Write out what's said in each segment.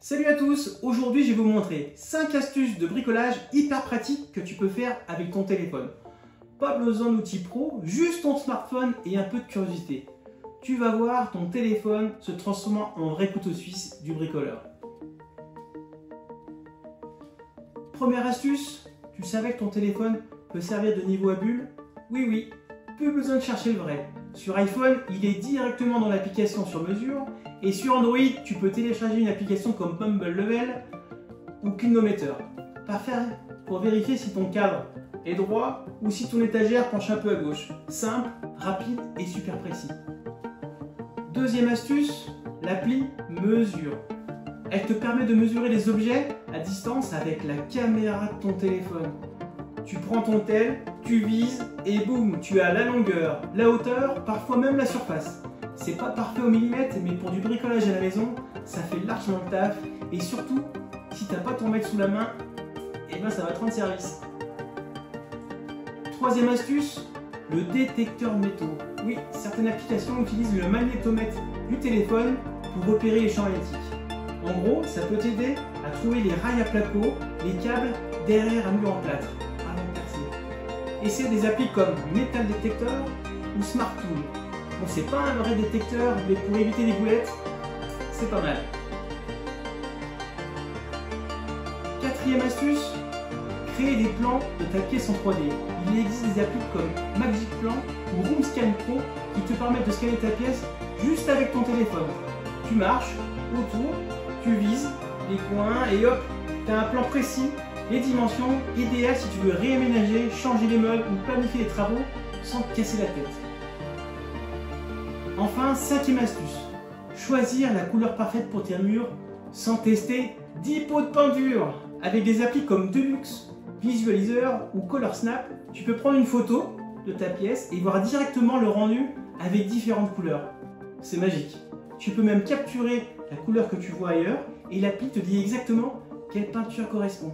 Salut à tous, aujourd'hui je vais vous montrer 5 astuces de bricolage hyper pratiques que tu peux faire avec ton téléphone. Pas besoin d'outils pro, juste ton smartphone et un peu de curiosité. Tu vas voir ton téléphone se transformant en vrai couteau suisse du bricoleur. Première astuce, tu savais que ton téléphone peut servir de niveau à bulles? Oui, plus besoin de chercher le vrai. Sur iPhone, il est directement dans l'application sur mesure et sur Android, tu peux télécharger une application comme Bumble Level ou Clinometer. Parfait pour vérifier si ton cadre est droit ou si ton étagère penche un peu à gauche. Simple, rapide et super précis. Deuxième astuce, l'appli Mesure. Elle te permet de mesurer les objets à distance avec la caméra de ton téléphone. Tu prends ton tel, tu vises et boum, tu as la longueur, la hauteur, parfois même la surface. C'est pas parfait au millimètre, mais pour du bricolage à la maison, ça fait largement le taf. Et surtout, si t'as pas ton mec sous la main, eh ben ça va te rendre service. Troisième astuce, le détecteur de métaux. Oui, certaines applications utilisent le magnétomètre du téléphone pour repérer les champs magnétiques. En gros, ça peut t'aider à trouver les rails à placo, les câbles derrière un mur en plâtre. Essaie des applis comme Metal Detector ou Smart Tool. Bon, c'est pas un vrai détecteur, mais pour éviter les boulettes, c'est pas mal. Quatrième astuce, créer des plans de ta pièce en 3D. Il existe des applis comme Magic Plan ou Room Scan Pro qui te permettent de scanner ta pièce juste avec ton téléphone. Tu marches autour, tu vises les coins et hop, tu as un plan précis. Les dimensions idéales si tu veux réaménager, changer les meubles ou planifier les travaux sans te casser la tête. Enfin, cinquième astuce, choisir la couleur parfaite pour tes murs sans tester 10 pots de peinture. Avec des applis comme Deluxe, Visualizer ou Color Snap, tu peux prendre une photo de ta pièce et voir directement le rendu avec différentes couleurs. C'est magique. Tu peux même capturer la couleur que tu vois ailleurs et l'appli te dit exactement quelle peinture correspond.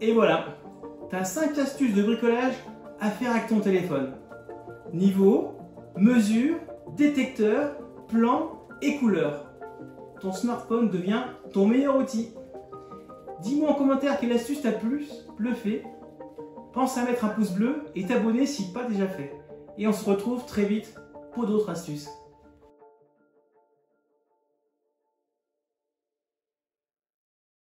Et voilà, tu as 5 astuces de bricolage à faire avec ton téléphone. Niveau, mesure, détecteur, plan et couleur. Ton smartphone devient ton meilleur outil. Dis-moi en commentaire quelle astuce t'a plus bluffé. Pense à mettre un pouce bleu et t'abonner si pas déjà fait. Et on se retrouve très vite pour d'autres astuces.